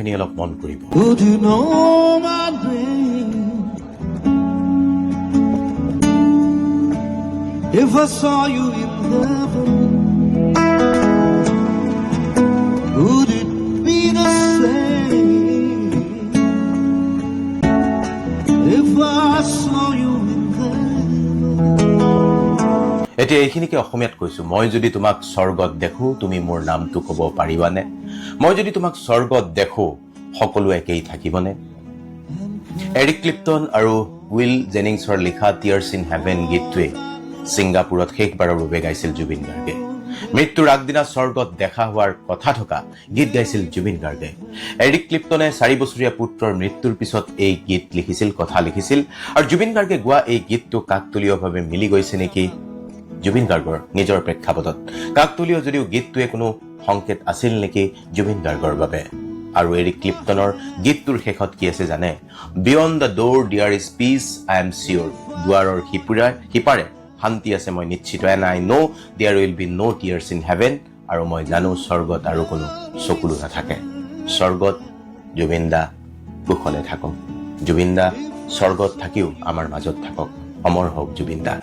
অলপ মন কৰিব। Would you know my name if I saw you in heaven? Would it be the same if I saw you in heaven? এতিয়া এইখিনিকে অসমীয়াত কৈছো। মই যদি তোমাক স্বৰ্গত দেখো তুমি মোৰ নামটো ক'ব পাৰিবানে? মই যদি তোমাক স্বৰ্গত দেখো সকলো একেই থাকিবনে? এৰিক ক্লিপ্টন আৰু উইল জেনিংছৰ লিখা টিয়াৰ্ছ ইন হেভেন গীতটোৱে ছিংগাপুৰত শেষবাৰৰ বাবে গাইছিল জুবিন গাৰ্গে। মৃত্যুৰ আগদিনা স্বৰ্গত দেখা হোৱাৰ কথা থকা গীত গাইছিল জুবিন গাৰ্গে। এৰিক ক্লিপ্টনে 4 বছৰীয়া পুত্ৰৰ মৃত্যুৰ পিছত এই গীত লিখিছিল, কথা লিখিছিল, আৰু জুবিন গাৰ্গে গোৱা এই গীতটো কাকতলীয়ভাৱে মিলি গৈছে নেকি জুবিন গাৰ্গৰ নিজৰ প্ৰেক্ষাপটত। কাকতলীয় যদিও গীতটোৱে কোনো সংকেত আছিল নেকি জুবিন গাৰ্গৰ বাবে। আৰু এৰিক ক্লিপ্টনৰ গীতটোৰ শেষত কি আছে জানে? Beyond the door dear is peace I am sure. দুৱাৰৰ সিপাৰে শান্তি আছে মই নিশ্চিত। And I know' there will be no' tears in heaven. আৰু মই জানো স্বৰ্গত আৰু কোনো চকুলো নাথাকে। স্বৰ্গত জুবিন দা কুশলে থাকক। জুবিন দা স্বৰ্গত থাকিও আমাৰ মাজত থাকক। অমৰ হওক জুবিন দা।